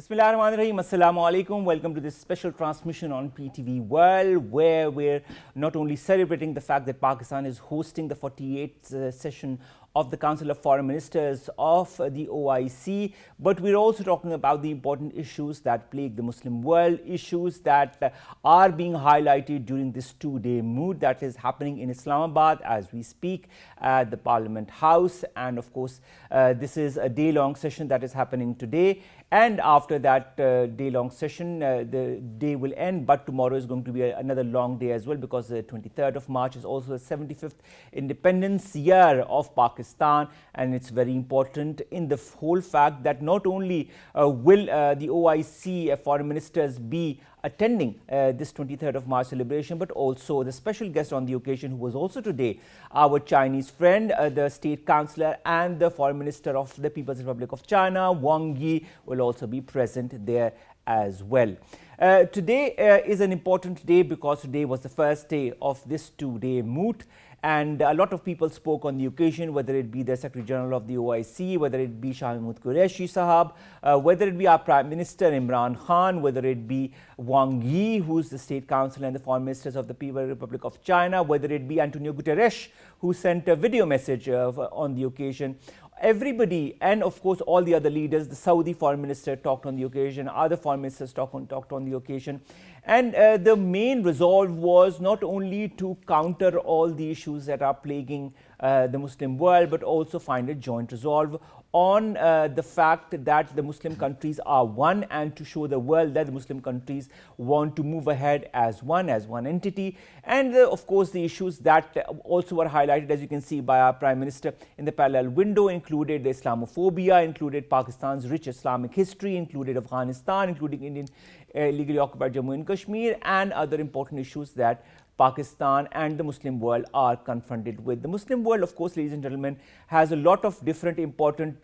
Bismillahirrahmanirrahim. Assalamu alaikum. Welcome to this special transmission on PTV World, where we're not only celebrating the fact that Pakistan is hosting the 48th session of the Council of Foreign Ministers of the OIC, but we're also talking about the important issues that plague the Muslim world, issues that are being highlighted during this two-day mood that is happening in Islamabad as we speak at the Parliament House. And of course, this is a day-long session that is happening today. And after that day-long session, the day will end, but tomorrow is going to be another long day as well, because the 23rd of March is also the 75th independence year of Pakistan, and it's very important in the whole fact that not only will the OIC foreign ministers be attending this 23rd of March celebration, but also the special guest on the occasion, who was also today our Chinese friend, the State Councillor and the Foreign Minister of the People's Republic of China, Wang Yi, will also be present there as well. Today is an important day because today was the first day of this two-day moot. And a lot of people spoke on the occasion, whether it be the Secretary General of the OIC, whether it be Shah Mahmood Qureshi Sahab, whether it be our Prime Minister Imran Khan, whether it be Wang Yi, who's the State Council and the Foreign Ministers of the People's Republic of China, whether it be Antonio Guterres, who sent a video message on the occasion. Everybody, and of course all the other leaders, the Saudi Foreign Minister talked on the occasion, other Foreign Ministers talked on the occasion. And the main resolve was not only to counter all the issues that are plaguing the Muslim world, but also find a joint resolve on the fact that the Muslim countries are one, and to show the world that the Muslim countries want to move ahead as one entity. And of course the issues that also were highlighted, as you can see by our Prime Minister in the parallel window, included the Islamophobia, included Pakistan's rich Islamic history, included Afghanistan, including Indian illegally occupied Jammu and Kashmir, and other important issues that Pakistan and the Muslim world are confronted with. The Muslim world, of course, ladies and gentlemen, has a lot of different important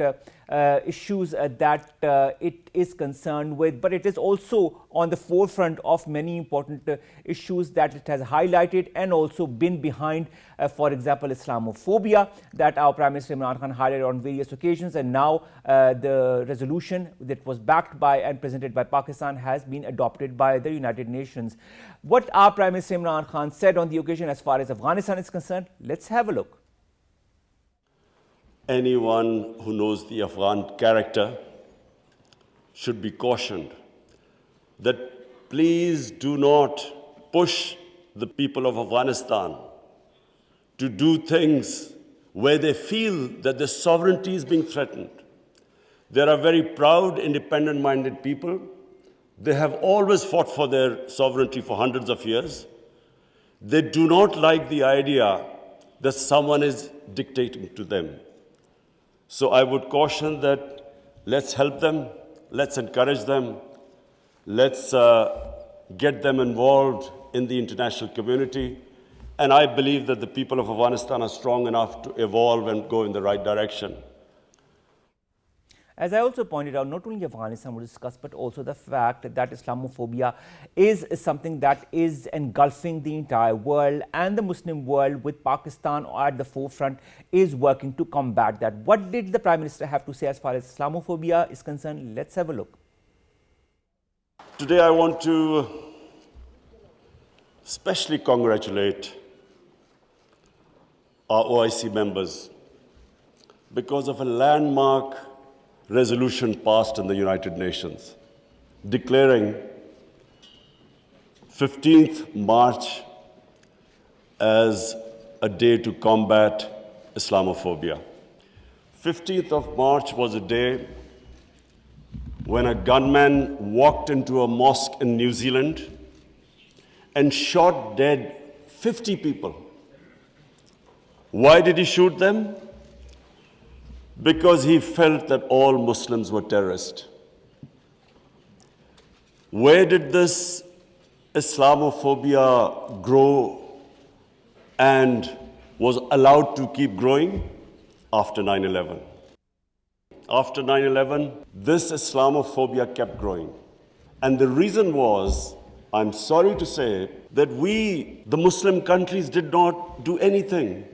issues that it is concerned with, but it is also on the forefront of many important issues that it has highlighted and also been behind. For example, Islamophobia, that our Prime Minister Imran Khan highlighted on various occasions, and now the resolution that was backed by and presented by Pakistan has been adopted by the United Nations. What our Prime Minister Imran Khan said on the occasion as far as Afghanistan is concerned, let's have a look. Anyone who knows the Afghan character should be cautioned that please do not push the people of Afghanistan to do things where they feel that their sovereignty is being threatened. They are very proud, independent-minded people. They have always fought for their sovereignty for hundreds of years. They do not like the idea that someone is dictating to them. So I would caution that let's help them, let's encourage them, let's get them involved in the international community. And I believe that the people of Afghanistan are strong enough to evolve and go in the right direction. As I also pointed out, not only Afghanistan was discussed, but also the fact that Islamophobia is something that is engulfing the entire world, and the Muslim world, with Pakistan at the forefront, is working to combat that. What did the Prime Minister have to say as far as Islamophobia is concerned? Let's have a look. Today I want to especially congratulate our OIC members because of a landmark resolution passed in the United Nations declaring 15th March as a day to combat Islamophobia. 15th of March was a day when a gunman walked into a mosque in New Zealand and shot dead 50 people. Why did he shoot them? Because he felt that all Muslims were terrorists. Where did this Islamophobia grow and was allowed to keep growing? After 9/11. After 9/11, this Islamophobia kept growing. And the reason was, I'm sorry to say, that we, the Muslim countries, did not do anything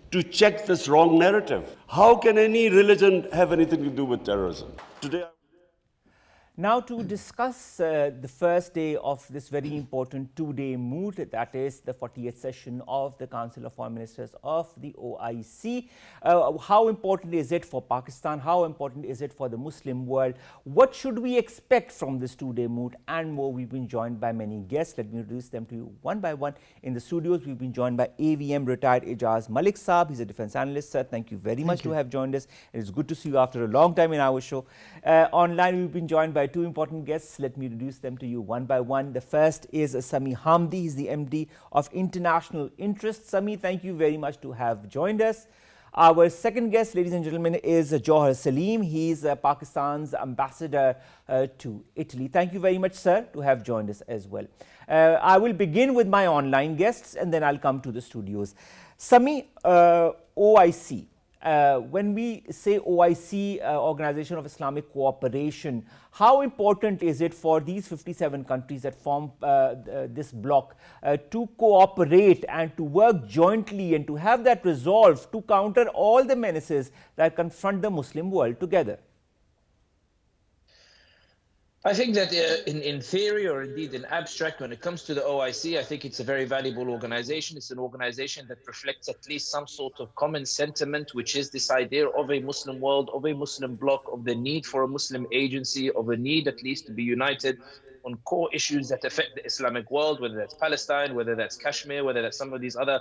to check this wrong narrative. How can any religion have anything to do with terrorism? Today, Now, to discuss the first day of this very important two-day moot, that is the 40th session of the Council of Foreign Ministers of the OIC. How important is it for Pakistan? How important is it for the Muslim world? What should we expect from this two-day moot and more? We've been joined by many guests. Let me introduce them to you one by one. In the studios, we've been joined by AVM retired Ijaz Malik Saab. He's a defense analyst, sir. Thank you very much to have joined us. It's good to see you after a long time in our show. Online, we've been joined by two important guests. Let me introduce them to you one by one. The first is Sami Hamdi. He's the MD of International Interest. Sami, thank you very much to have joined us. Our second guest, ladies and gentlemen, is Jauhar Saleem. He's Pakistan's ambassador to Italy. Thank you very much, sir, to have joined us as well. I will begin with my online guests and then I'll come to the studios. Sami, OIC. When we say OIC, Organization of Islamic Cooperation, how important is it for these 57 countries that form this bloc to cooperate and to work jointly and to have that resolve to counter all the menaces that confront the Muslim world together? I think that in theory, or indeed in abstract, when it comes to the OIC, I think it's a very valuable organization. It's an organization that reflects at least some sort of common sentiment, which is this idea of a Muslim world, of a Muslim bloc, of the need for a Muslim agency, of a need at least to be united on core issues that affect the Islamic world, whether that's Palestine, whether that's Kashmir, whether that's some of these other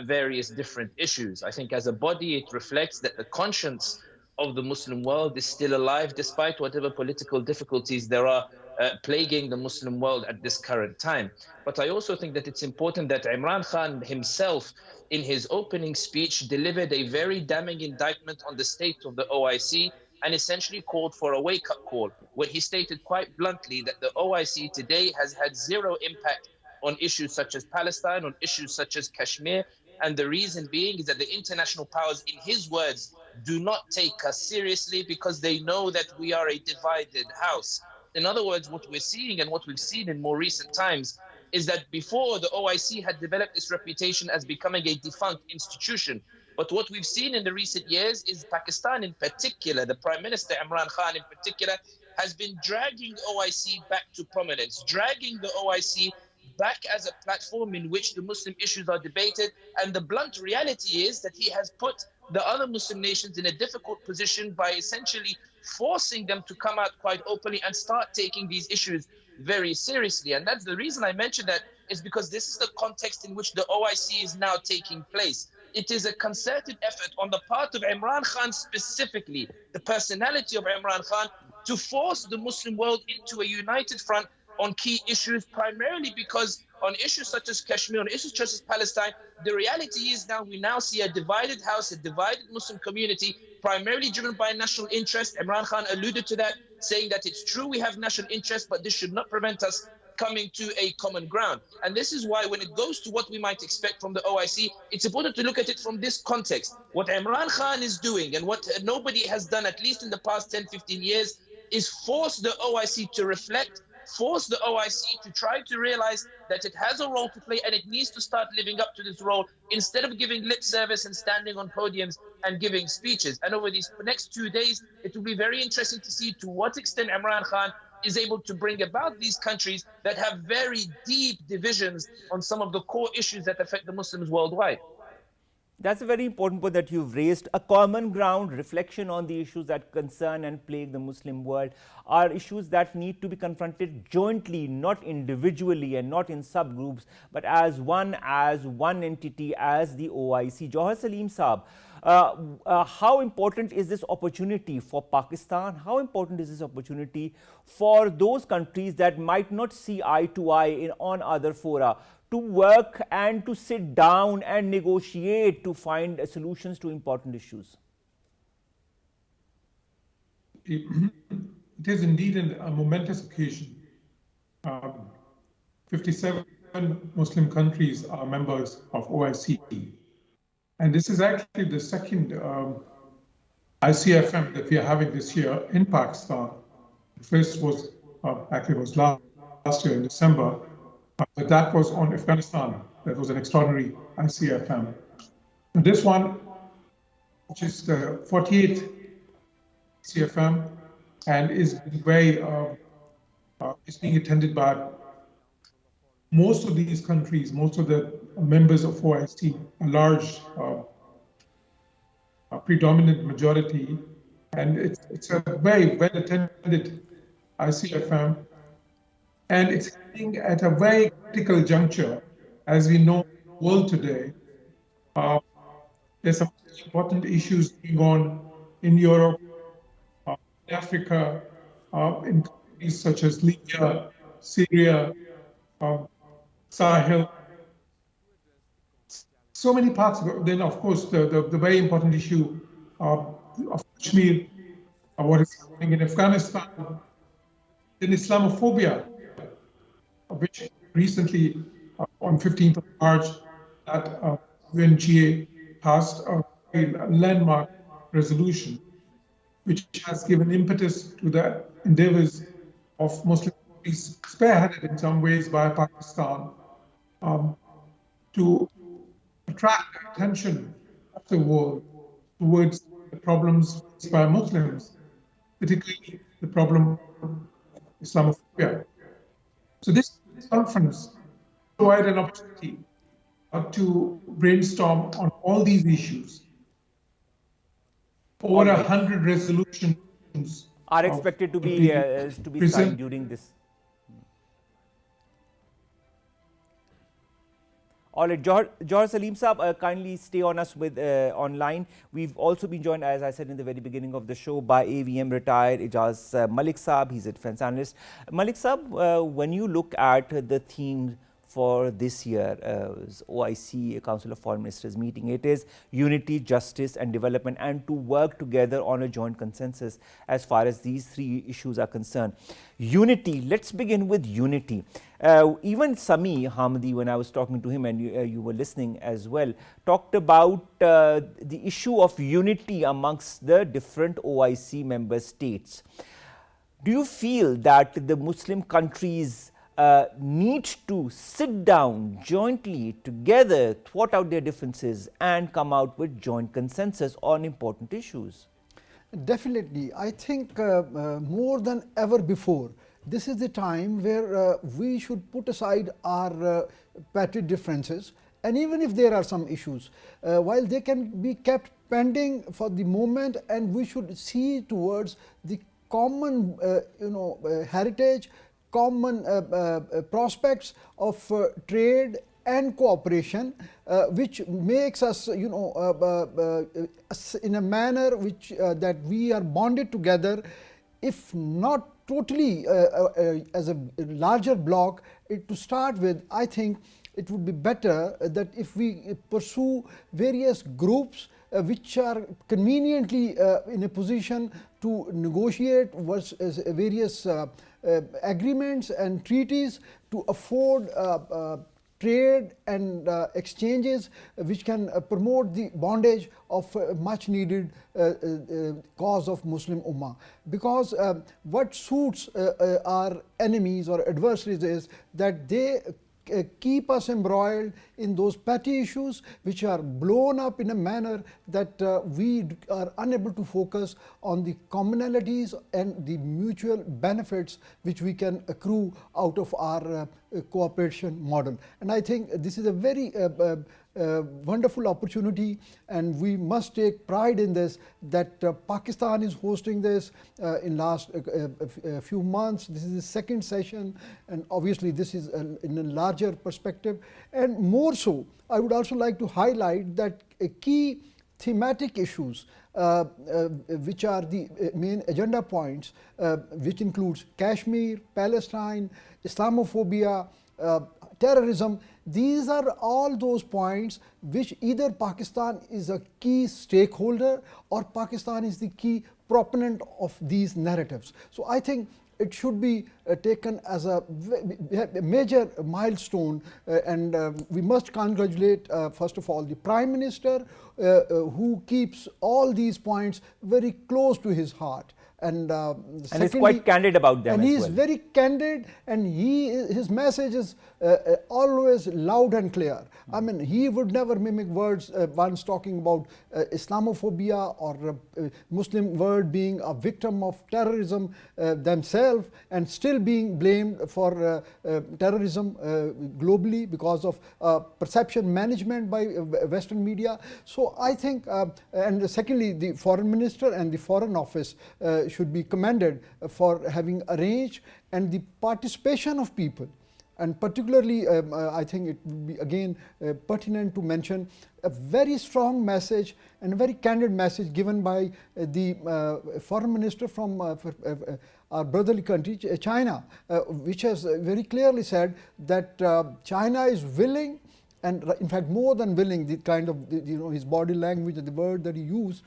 various different issues. I think as a body, it reflects that the conscience of the Muslim world is still alive, despite whatever political difficulties there are plaguing the Muslim world at this current time. But I also think that it's important that Imran Khan himself, in his opening speech, delivered a very damning indictment on the state of the OIC and essentially called for a wake-up call, when he stated quite bluntly that the OIC today has had zero impact on issues such as Palestine, on issues such as Kashmir. And the reason being is that the international powers, in his words, do not take us seriously because they know that we are a divided house. In other words, what we're seeing and what we've seen in more recent times is that before, the OIC had developed its reputation as becoming a defunct institution. But what we've seen in the recent years is Pakistan in particular, the Prime Minister Imran Khan in particular, has been dragging OIC back to prominence, dragging the OIC back as a platform in which the Muslim issues are debated. And the blunt reality is that he has put the other Muslim nations in a difficult position by essentially forcing them to come out quite openly and start taking these issues very seriously. And that's the reason I mentioned that, is because this is the context in which the OIC is now taking place. It is a concerted effort on the part of Imran Khan specifically, the personality of Imran Khan, to force the Muslim world into a united front on key issues, primarily because on issues such as Kashmir, on issues such as Palestine, the reality is now we now see a divided house, a divided Muslim community, primarily driven by national interest. Imran Khan alluded to that, saying that it's true we have national interest, but this should not prevent us coming to a common ground. And this is why when it goes to what we might expect from the OIC, it's important to look at it from this context. What Imran Khan is doing and what nobody has done, at least in the past 10, 15 years, is force the OIC to reflect, force the OIC to try to realize that it has a role to play and it needs to start living up to this role instead of giving lip service and standing on podiums and giving speeches. And over these next 2 days, it will be very interesting to see to what extent Imran Khan is able to bring about these countries that have very deep divisions on some of the core issues that affect the Muslims worldwide. That's a very important point that you've raised. A common ground, reflection on the issues that concern and plague the Muslim world are issues that need to be confronted jointly, not individually and not in subgroups, but as one entity, as the OIC. Jauhar Saleem Saab, how important is this opportunity for Pakistan? How important is this opportunity for those countries that might not see eye to eye on other fora, to work and to sit down and negotiate to find solutions to important issues? It is indeed a momentous occasion. 57 Muslim countries are members of OIC. And this is actually the second ICFM that we are having this year in Pakistan. The first was last year in December. But that was on Afghanistan. That was an extraordinary ICFM. And this one, which is the 48th CFM, and is very is being attended by most of these countries, most of the members of OIC, a large a predominant majority, and it's a very well attended ICFM, and it's happening at a very critical juncture. As we know, the world today, there's some important issues going on in Europe, in Africa, in countries such as Libya, Syria, Sahel. So many parts. Then, of course, the very important issue of Kashmir, what is happening in Afghanistan, then Islamophobia, which recently, on 15th of March, that UNGA passed a landmark resolution, which has given impetus to the endeavors of Muslim countries, spearheaded in some ways by Pakistan, to attract the attention of the world towards the problems faced by Muslims, particularly the problem of Islamophobia. So this conference provided an opportunity to brainstorm on all these issues. Over 100 resolutions are expected to be signed during this. All right, Jauhar Saleem Saab, kindly stay on us with online. We've also been joined, as I said in the very beginning of the show, by AVM retired Ijaz Malik Saab. He's a defense analyst. Malik Saab, when you look at the theme for this year, OIC, Council of Foreign Ministers meeting, it is unity, justice and development, and to work together on a joint consensus as far as these three issues are concerned. Unity, let's begin with unity. Even Sami Hamdi, when I was talking to him, and you were listening as well, talked about the issue of unity amongst the different OIC member states. Do you feel that the Muslim countries need to sit down jointly together, thwart out their differences and come out with joint consensus on important issues? Definitely. I think more than ever before, this is the time where we should put aside our petty differences, and even if there are some issues, while they can be kept pending for the moment, and we should see towards the common heritage, common prospects of trade and cooperation, which makes us, in a manner which that we are bonded together, if not totally as a larger block. To start with, I think it would be better that if we pursue various groups which are conveniently in a position to negotiate various agreements and treaties to afford trade and exchanges which can promote the bondage of much needed cause of Muslim Ummah. Because what suits our enemies or adversaries is that they keep us embroiled in those petty issues which are blown up in a manner that we are unable to focus on the commonalities and the mutual benefits which we can accrue out of our cooperation model. And I think this is a very wonderful opportunity, and we must take pride in this, that Pakistan is hosting this in last few months. This is the second session, and obviously this is in a larger perspective. And more so, I would also like to highlight that key thematic issues which are the main agenda points, which includes Kashmir, Palestine, Islamophobia, terrorism. These are all those points which either Pakistan is a key stakeholder or Pakistan is the key proponent of these narratives. So I think it should be taken as a major milestone, and we must congratulate first of all the Prime Minister who keeps all these points very close to his heart. And, and he's quite candid about them and as he's well. very candid, and his message is always loud and clear. I mean, he would never mimic words once talking about Islamophobia or Muslim world being a victim of terrorism themselves and still being blamed for terrorism globally because of perception management by Western media. So I think, and secondly, the foreign minister and the foreign office should be commended for having arranged, and the participation of people. And particularly, I think it would be again pertinent to mention a very strong message and a very candid message given by the foreign minister from our brotherly country, China, which has very clearly said that China is willing, and in fact more than willing, the kind of his body language and the word that he used,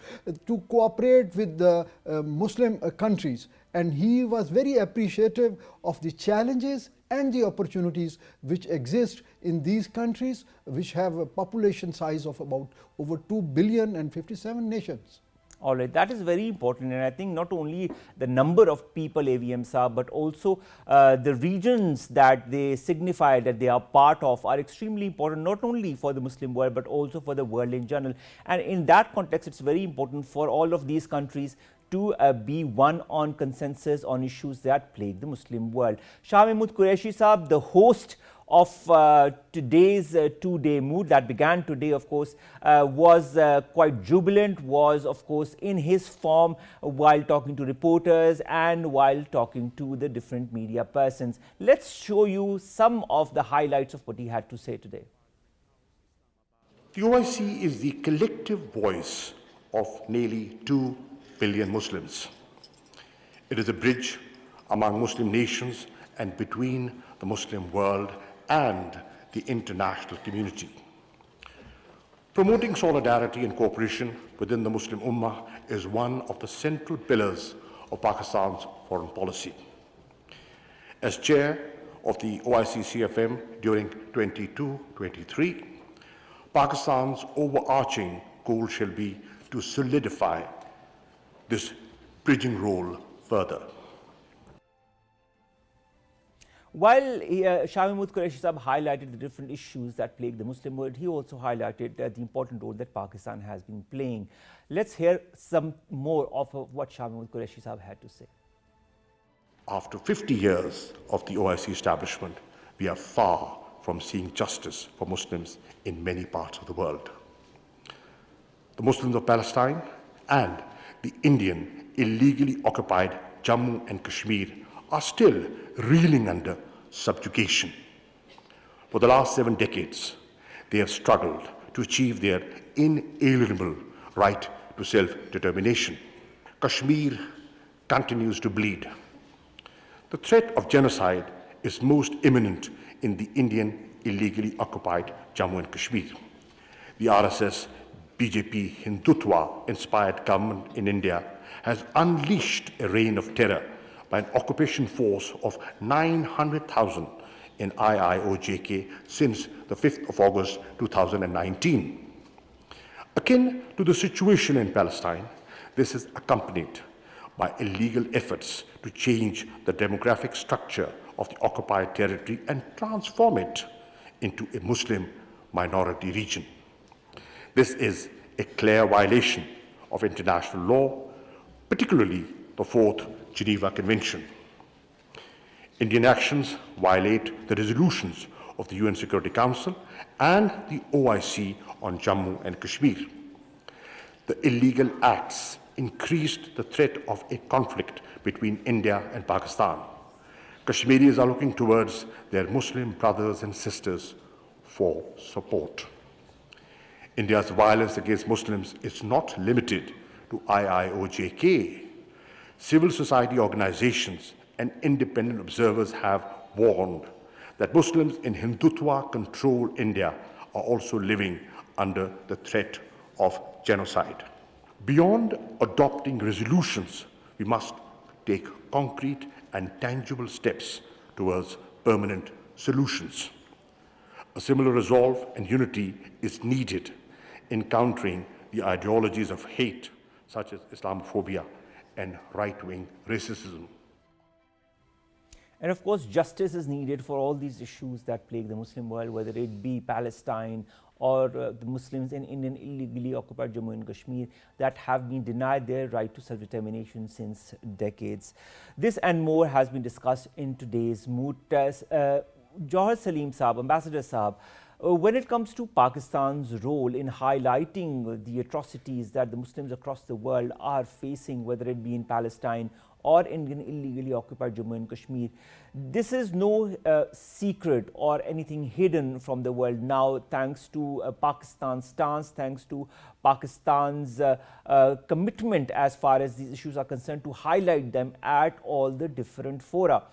to cooperate with the Muslim countries. And he was very appreciative of the challenges and the opportunities which exist in these countries, which have a population size of about over 2 billion and 57 nations. All right, that is very important, and I think not only the number of people AVMs are, but also the regions that they signify that they are part of are extremely important, not only for the Muslim world, but also for the world in general. And in that context, it's very important for all of these countries to be one on consensus on issues that plague the Muslim world. Shah Mahmood Qureshi Saab, the host of today's two-day mood that began today, of course, was quite jubilant, was of course in his form while talking to reporters and while talking to the different media persons. Let's show you some of the highlights of what he had to say today. The OIC is the collective voice of nearly 2 billion Muslims. It is a bridge among Muslim nations and between the Muslim world and the international community. Promoting solidarity and cooperation within the Muslim Ummah is one of the central pillars of Pakistan's foreign policy. As chair of the OIC CFM during 22-23, Pakistan's overarching goal shall be to solidify this bridging role further. While Shah Mahmood Qureshi Sahab highlighted the different issues that plague the Muslim world, he also highlighted the important role that Pakistan has been playing. Let's hear some more of what Shah Mahmood Qureshi Sahab had to say. After 50 years of the OIC establishment, we are far from seeing justice for Muslims in many parts of the world. The Muslims of Palestine and the Indian illegally occupied Jammu and Kashmir are still reeling under subjugation. For the last 7 decades, they have struggled to achieve their inalienable right to self-determination. Kashmir continues to bleed. The threat of genocide is most imminent in the Indian illegally occupied Jammu and Kashmir. The RSS BJP Hindutva-inspired government in India has unleashed a reign of terror by an occupation force of 900,000 in IIOJK since the 5th of August 2019. Akin to the situation in Palestine, this is accompanied by illegal efforts to change the demographic structure of the occupied territory and transform it into a Muslim minority region. This is a clear violation of international law, particularly the 4th Geneva Convention. Indian actions violate the resolutions of the UN Security Council and the OIC on Jammu and Kashmir. The illegal acts increased the threat of a conflict between India and Pakistan. Kashmiris are looking towards their Muslim brothers and sisters for support. India's violence against Muslims is not limited to IIOJK. Civil society organizations and independent observers have warned that Muslims in Hindutva-controlled India are also living under the threat of genocide. Beyond adopting resolutions, we must take concrete and tangible steps towards permanent solutions. A similar resolve and unity is needed in countering the ideologies of hate, such as Islamophobia and right-wing racism. And of course, justice is needed for all these issues that plague the Muslim world, whether it be Palestine or the Muslims in Indian illegally occupied Jammu and Kashmir that have been denied their right to self-determination since decades. This and more has been discussed in today's Mood Test. Jauhar Saleem Saab, Ambassador Saab, when it comes to Pakistan's role in highlighting the atrocities that the Muslims across the world are facing, whether it be in Palestine or in illegally occupied Jammu and Kashmir, this is no secret or anything hidden from the world now, thanks to Pakistan's stance, thanks to Pakistan's commitment as far as these issues are concerned to highlight them at all the different fora.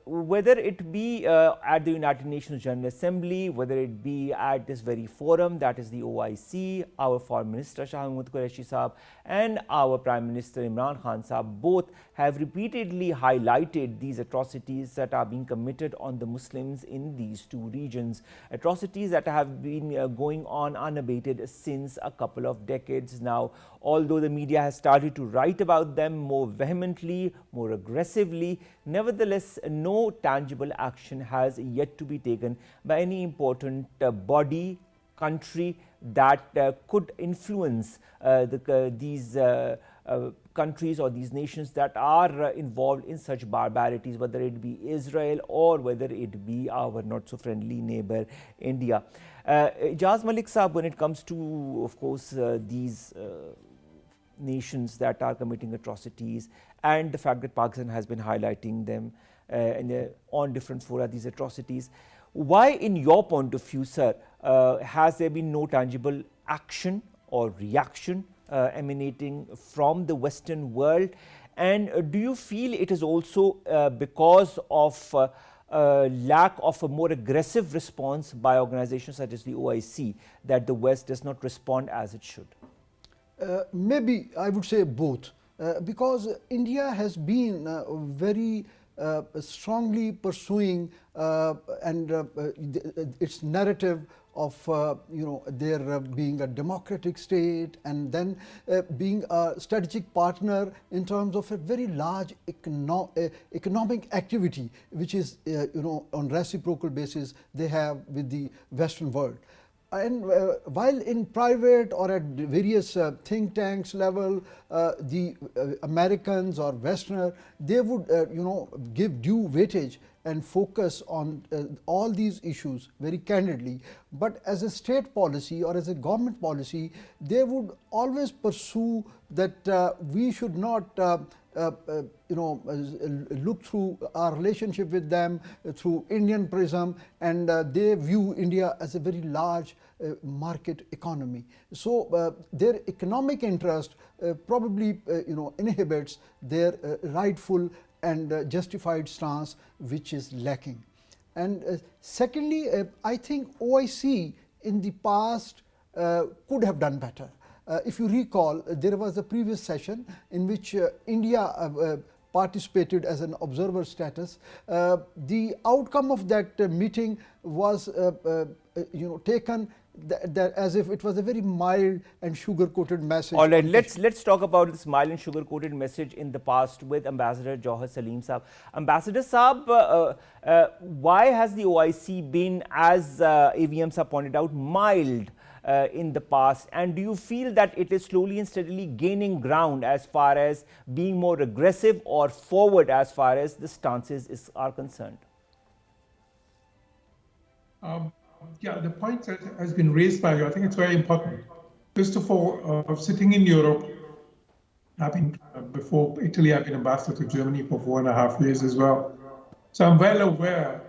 Whether it be at the United Nations General Assembly, whether it be at this very forum, that is the OIC, our Foreign Minister Shah Mahmood Qureshi Saab and our Prime Minister Imran Khan Saab both have repeatedly highlighted these atrocities that are being committed on the Muslims in these two regions. Atrocities that have been going on unabated since a couple of decades now. Although the media has started to write about them more vehemently, more aggressively, nevertheless, no tangible action has yet to be taken by any important body, country that could influence these countries or these nations that are involved in such barbarities, whether it be Israel or whether it be our not so friendly neighbor India. Ijaz Malik Saab, when it comes to, of course, these nations that are committing atrocities and the fact that Pakistan has been highlighting them on different fora, these atrocities, why, in your point of view, sir, has there been no tangible action or reaction emanating from the Western world? And do you feel it is also because of lack of a more aggressive response by organizations such as the OIC that the West does not respond as it should? Maybe I would say both, because India has been very strongly pursuing its narrative of there being a democratic state and then being a strategic partner in terms of a very large economic activity, which is on reciprocal basis they have with the Western world. And while in private or at various think tanks level, the Americans or Westerner, they would give due weightage and focus on all these issues very candidly. But as a state policy or as a government policy, they would always pursue that we should not look through our relationship with them through Indian prism, and they view India as a very large market economy. So their economic interest probably inhibits their rightful and justified stance, which is lacking. And secondly, I think OIC in the past could have done better. If you recall, there was a previous session in which India participated as an observer status. The outcome of that meeting was taken that as if it was a very mild and sugar-coated message. All right, let's talk about this mild and sugar-coated message in the past with Ambassador Jauhar Saleem Saab. Ambassador Saab, why has the OIC been, as AVM Saab pointed out, mild in the past, and do you feel that it is slowly and steadily gaining ground as far as being more aggressive or forward as far as the stances are concerned? Yeah, the point that has been raised by you, I think it's very important. First of all, sitting in Europe, I've been, before Italy, I've been ambassador to Germany for 4.5 years as well. So I'm well aware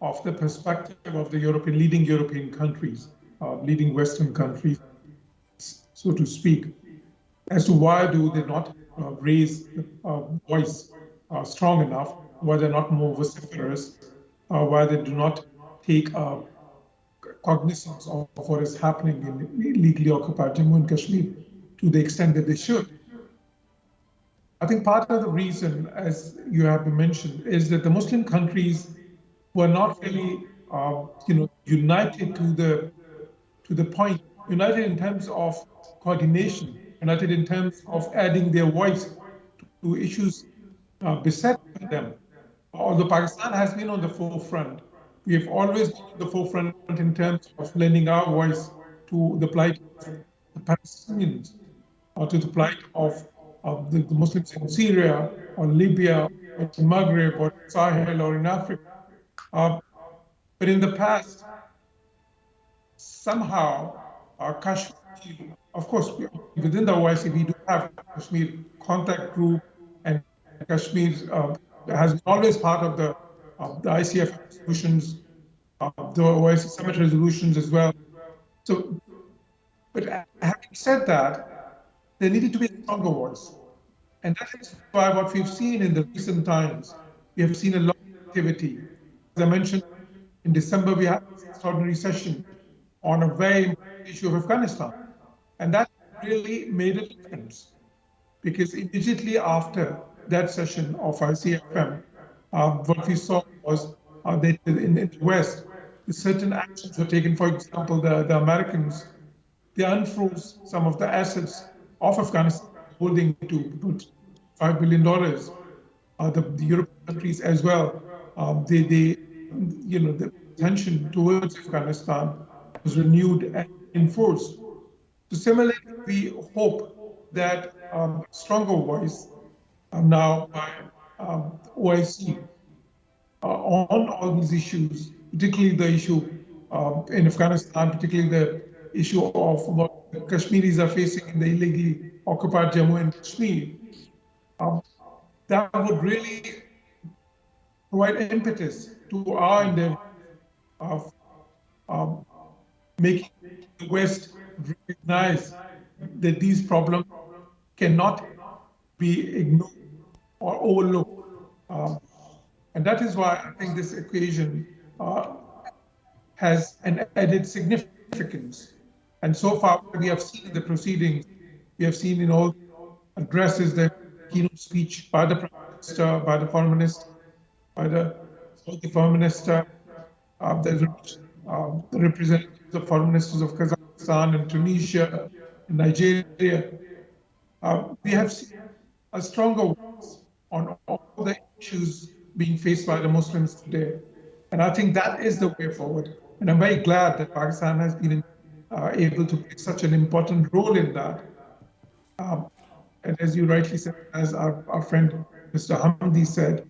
of the perspective of the leading European countries, leading Western countries, so to speak, as to why do they not raise voice strong enough, why they're not more vociferous, why they do not take cognizance of what is happening in illegally occupied Jammu and Kashmir to the extent that they should. I think part of the reason, as you have mentioned, is that the Muslim countries were not really, united to the point, united in terms of coordination, united in terms of adding their voice to issues beset by them. Although Pakistan has been on the forefront, we have always been on the forefront in terms of lending our voice to the plight of the Palestinians, or to the plight of the Muslims in Syria, or Libya, or in Maghreb, or Sahel, or in Africa. But in the past, somehow, Kashmir, of course, within the OIC, we do have Kashmir contact group, and Kashmir has been always part of the ICF resolutions, the OIC summit resolutions as well. So, but having said that, there needed to be a stronger voice. And that is why what we've seen in the recent times, we have seen a lot of activity. As I mentioned, in December, we had an extraordinary session on a very important issue of Afghanistan. And that really made a difference, because immediately after that session of ICFM, what we saw was that in the West, certain actions were taken. For example, the Americans, they unfroze some of the assets of Afghanistan, holding to $5 billion. The European countries as well, the attention towards Afghanistan was renewed and enforced. So similarly, we hope that a stronger voice now by OIC on all these issues, particularly the issue in Afghanistan, particularly the issue of what the Kashmiris are facing in the illegally occupied Jammu and Kashmir, that would really provide impetus to our endeavor of making the West recognize that these problems cannot be ignored or overlooked. And that is why I think this occasion has an added significance. And so far, we have seen in the proceedings, we have seen in all addresses, the keynote speech by the Prime Minister, by the Foreign Minister, by the Foreign Minister, the representatives of Foreign Ministers of Kazakhstan and Tunisia and Nigeria. We have seen a stronger voice on all the issues being faced by the Muslims today. And I think that is the way forward. And I'm very glad that Pakistan has been able to play such an important role in that. And as you rightly said, as our friend Mr. Hamdi said,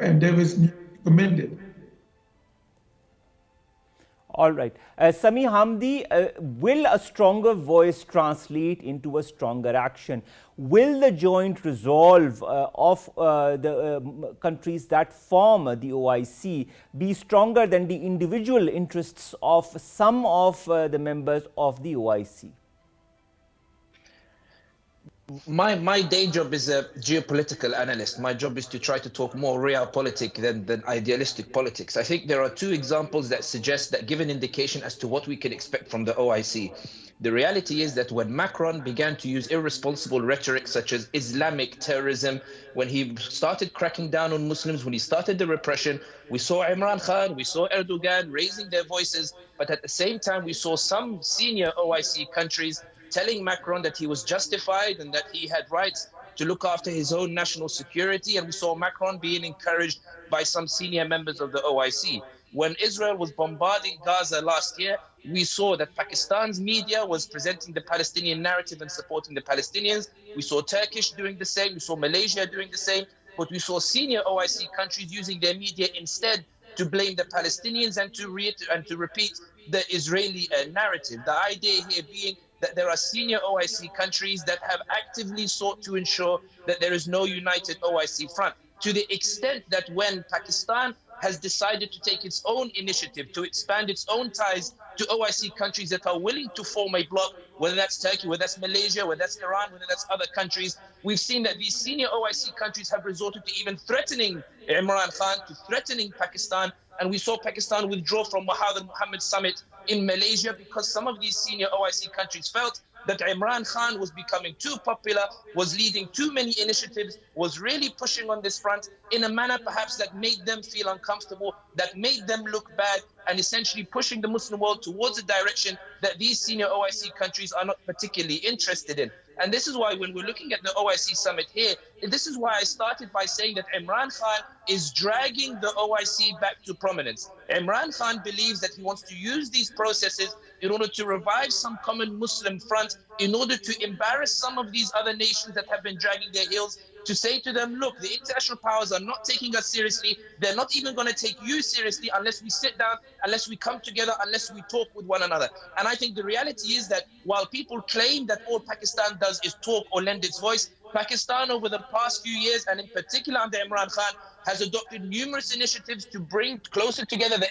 endeavors need to be commended. All right. Sami Hamdi, will a stronger voice translate into a stronger action? Will the joint resolve of the countries that form the OIC be stronger than the individual interests of some of the members of the OIC? My day job is a geopolitical analyst. My job is to try to talk more realpolitik than idealistic politics. I think there are two examples that suggest that give an indication as to what we can expect from the OIC. The reality is that when Macron began to use irresponsible rhetoric such as Islamic terrorism, when he started cracking down on Muslims, when he started the repression, we saw Imran Khan, we saw Erdogan raising their voices, but at the same time we saw some senior OIC countries telling Macron that he was justified and that he had rights to look after his own national security. And we saw Macron being encouraged by some senior members of the OIC. When Israel was bombarding Gaza last year, we saw that Pakistan's media was presenting the Palestinian narrative and supporting the Palestinians. We saw Turkish doing the same. We saw Malaysia doing the same. But we saw senior OIC countries using their media instead to blame the Palestinians and to repeat the Israeli narrative. The idea here being that there are senior OIC countries that have actively sought to ensure that there is no united OIC front, to the extent that when Pakistan has decided to take its own initiative to expand its own ties to OIC countries that are willing to form a bloc, whether that's Turkey, whether that's Malaysia, whether that's Iran, whether that's other countries, we've seen that these senior OIC countries have resorted to even threatening Imran Khan, to threatening Pakistan. And we saw Pakistan withdraw from Mahathir Mohamad summit in Malaysia because some of these senior OIC countries felt that Imran Khan was becoming too popular, was leading too many initiatives, was really pushing on this front in a manner perhaps that made them feel uncomfortable, that made them look bad, and essentially pushing the Muslim world towards a direction that these senior OIC countries are not particularly interested in. And this is why when we're looking at the OIC summit here, this is why I started by saying that Imran Khan is dragging the OIC back to prominence. Imran Khan believes that he wants to use these processes in order to revive some common Muslim front, in order to embarrass some of these other nations that have been dragging their heels, to say to them, look, the international powers are not taking us seriously. They're not even going to take you seriously unless we sit down, unless we come together, unless we talk with one another. And I think the reality is that while people claim that all Pakistan does is talk or lend its voice, Pakistan over the past few years, and in particular under Imran Khan, has adopted numerous initiatives to bring closer together the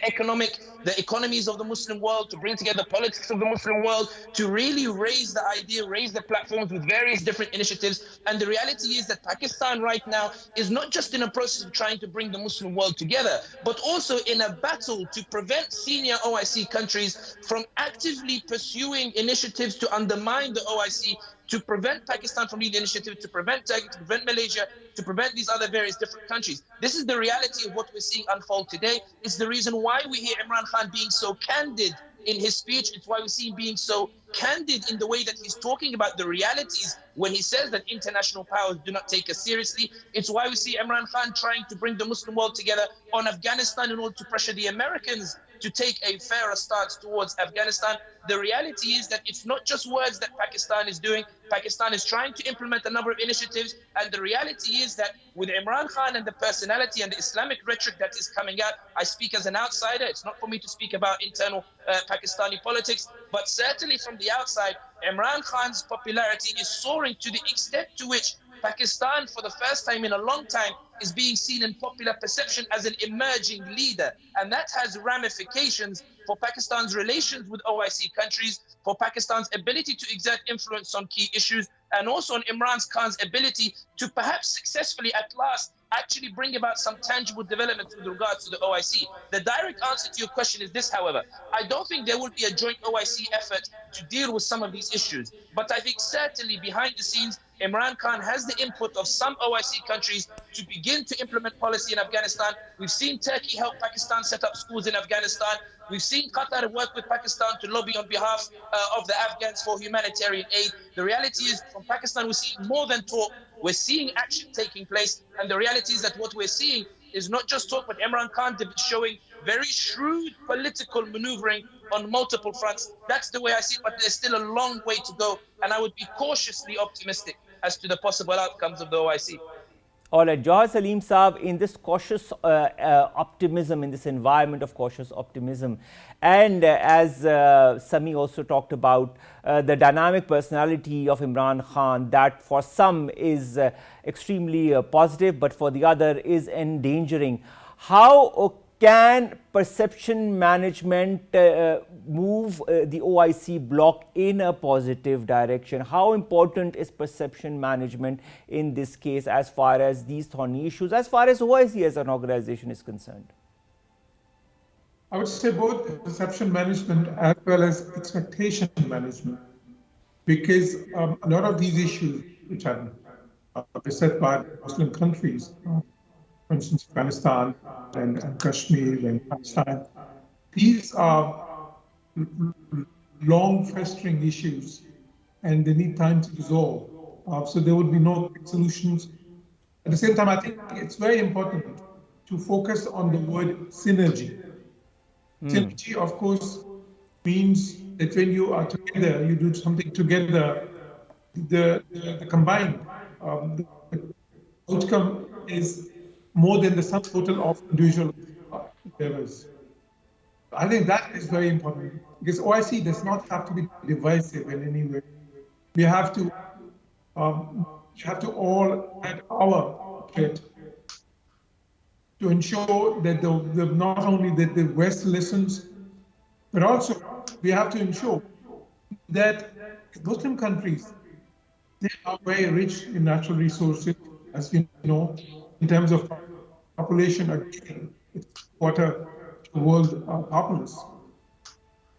economies of the Muslim world, to bring together politics of the Muslim world, to really raise the idea, raise the platforms with various different initiatives. And the reality is that Pakistan right now is not just in a process of trying to bring the Muslim world together, but also in a battle to prevent senior OIC countries from actively pursuing initiatives to undermine the OIC, to prevent Pakistan from leading initiatives, to prevent Turkey, to prevent Malaysia, to prevent these other various different countries. This is the reality of what we're seeing unfold today. It's the reason why we hear Imran Khan being so candid in his speech. It's why we see him being so candid in the way that he's talking about the realities when he says that international powers do not take us seriously. It's why we see Imran Khan trying to bring the Muslim world together on Afghanistan in order to pressure the Americans to take a fairer stance towards Afghanistan. The reality is that it's not just words that Pakistan is doing. Pakistan is trying to implement a number of initiatives. And the reality is that with Imran Khan and the personality and the Islamic rhetoric that is coming out, I speak as an outsider. It's not for me to speak about internal Pakistani politics, but certainly from the outside, Imran Khan's popularity is soaring to the extent to which Pakistan, for the first time in a long time, is being seen in popular perception as an emerging leader. And that has ramifications for Pakistan's relations with OIC countries, for Pakistan's ability to exert influence on key issues, and also on Imran Khan's ability to perhaps successfully at last actually bring about some tangible developments with regards to the OIC. The direct answer to your question is this, however. I don't think there will be a joint OIC effort to deal with some of these issues. But I think certainly behind the scenes, Imran Khan has the input of some OIC countries to begin to implement policy in Afghanistan. We've seen Turkey help Pakistan set up schools in Afghanistan. We've seen Qatar work with Pakistan to lobby on behalf of the Afghans for humanitarian aid. The reality is, from Pakistan, we're seeing more than talk. We're seeing action taking place. And the reality is that what we're seeing is not just talk, but Imran Khan showing very shrewd political maneuvering on multiple fronts. That's the way I see it, but there's still a long way to go. And I would be cautiously optimistic as to the possible outcomes of the OIC. All right, Jauhar Saleem Saab, in this cautious optimism, in this environment of cautious optimism, and as Sami also talked about, the dynamic personality of Imran Khan, that for some is extremely positive, but for the other is endangering. How can perception management move the OIC bloc in a positive direction? How important is perception management in this case as far as these thorny issues, as far as OIC as an organization is concerned? I would say both perception management as well as expectation management, because a lot of these issues which are beset by Muslim countries, for instance, Afghanistan and Kashmir and Pakistan, these are long festering issues and they need time to resolve. So there would be no quick solutions. At the same time, I think it's very important to focus on the word synergy. Synergy, of course, means that when you are together, you do something together, the combined outcome is more than the sum total of individual endeavors. I think that is very important, because OIC does not have to be divisive in any way. We have to all add our bit to ensure that not only that the West listens, but also we have to ensure that Muslim countries, they are very rich in natural resources, as we know, in terms of population, again, it's quarter to the world populace.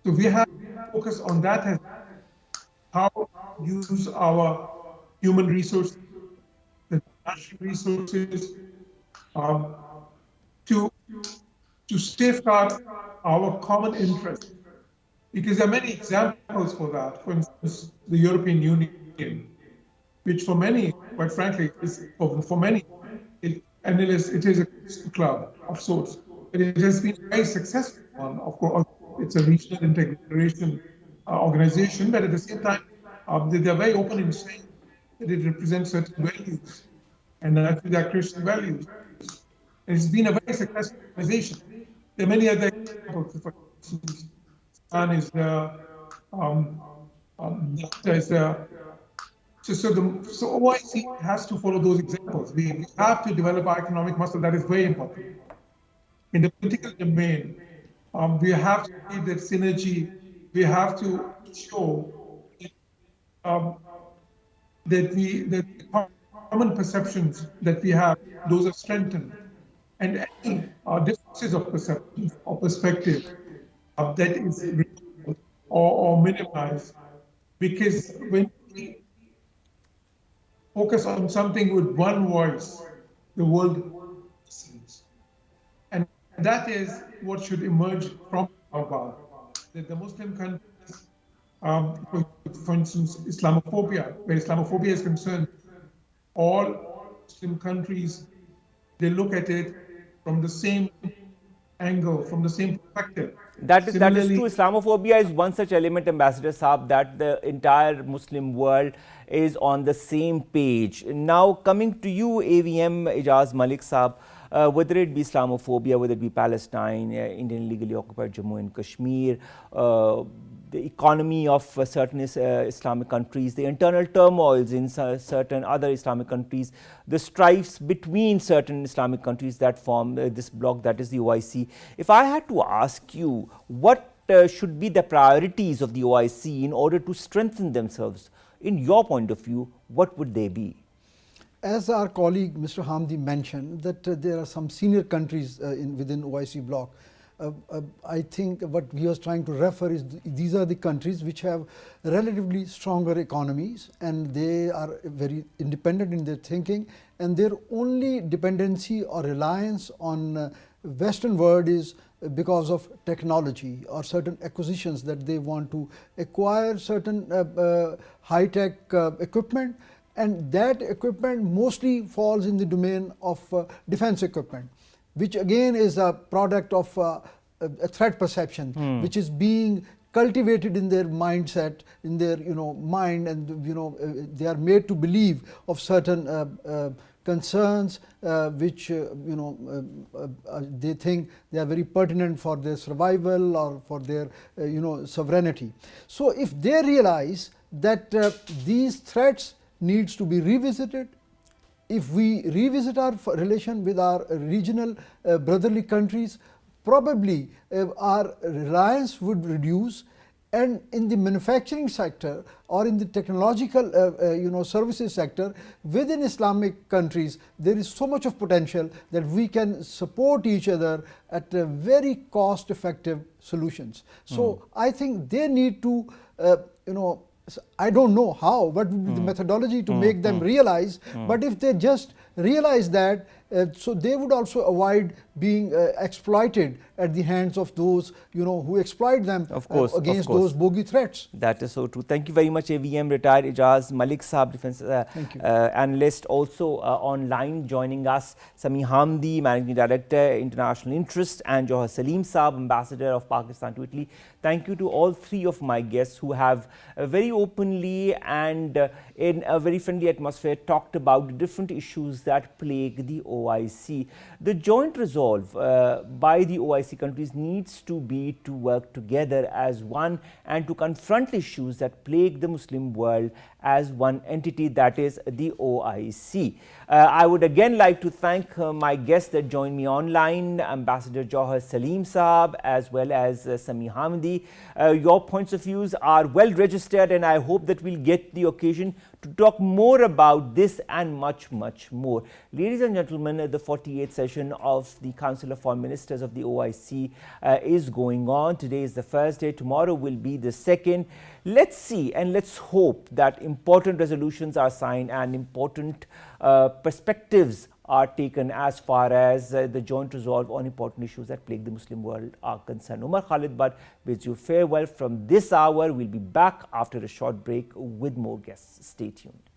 So we have to focus on that, as how use our human resources, the natural resources, to safeguard our common interest. Because there are many examples for that. For instance, the European Union which for many, quite frankly, for many, Analyst, it is a club of sorts. But it has been a very successful one. Of course, it's a regional integration organization, but at the same time, they're very open in saying that it represents certain values, and actually they're Christian values. And it's been a very successful organization. There are many other examples. For instance, Pakistan is there, is there. So OIC has to follow those examples. We have to develop our economic muscle. That is very important. In the political domain, we have to see that synergy. We have to show that the common perceptions that we have, those are strengthened. And any differences of perception or perspective that is removed or minimized. Because when we focus on something with one voice, the world listens. And that is what should emerge from Jauhar. That the Muslim countries, for instance, Islamophobia, where Islamophobia is concerned, all Muslim countries, they look at it from the same angle, from the same perspective. That is true. Islamophobia is one such element, Ambassador Saab, that the entire Muslim world is on the same page. Now, coming to you, AVM Ijaz Malik Saab, whether it be Islamophobia, whether it be Palestine, Indian illegally occupied Jammu and Kashmir, the economy of certain Islamic countries, the internal turmoils in certain other Islamic countries, the strifes between certain Islamic countries that form this bloc, that is the OIC. If I had to ask you, what should be the priorities of the OIC in order to strengthen themselves? In your point of view, what would they be? As our colleague Mr. Hamdi mentioned, that there are some senior countries within OIC bloc. I think what he was trying to refer is these are the countries which have relatively stronger economies, and they are very independent in their thinking, and their only dependency or reliance on Western world is because of technology or certain acquisitions that they want to acquire certain high-tech equipment, and that equipment mostly falls in the domain of defense equipment, which again is a product of a threat perception, which is being cultivated in their mindset, in their mind, and they are made to believe of certain concerns which they think they are very pertinent for their survival or for their sovereignty. So if they realize that these threats needs to be revisited, if we revisit our relation with our regional brotherly countries, probably our reliance would reduce, and in the manufacturing sector or in the technological services sector within Islamic countries, there is so much of potential that we can support each other at very cost effective solutions. So I think they need to I don't know how, what would be the methodology to make them realize, but if they just realize that, so they would also avoid being exploited at the hands of those who exploit them against those bogey threats. That is so true. Thank you very much, AVM retired Ijaz Malik Saab, defense analyst. Also online joining us, Sami Hamdi, Managing Director, International Interest, and Jauhar Saleem Saab, Ambassador of Pakistan to Italy. Thank you to all three of my guests who have very openly and in a very friendly atmosphere talked about the different issues that plague the OIC. The joint resolve by the OIC countries needs to be to work together as one and to confront issues that plague the Muslim world as one entity, that is the OIC. I would again like to thank my guests that joined me online, Ambassador Jauhar Saleem Saab as well as Sami Hamdi. Your points of views are well registered, and I hope that we'll get the occasion to talk more about this and much, much more. Ladies and gentlemen, the 48th session of the Council of Foreign Ministers of the OIC is going on. Today is the first day, tomorrow will be the second. Let's see and let's hope that important resolutions are signed and important perspectives are taken as far as the joint resolve on important issues that plague the Muslim world are concerned. Omar, Khalid bids you farewell from this hour. We'll be back after a short break with more guests. Stay tuned.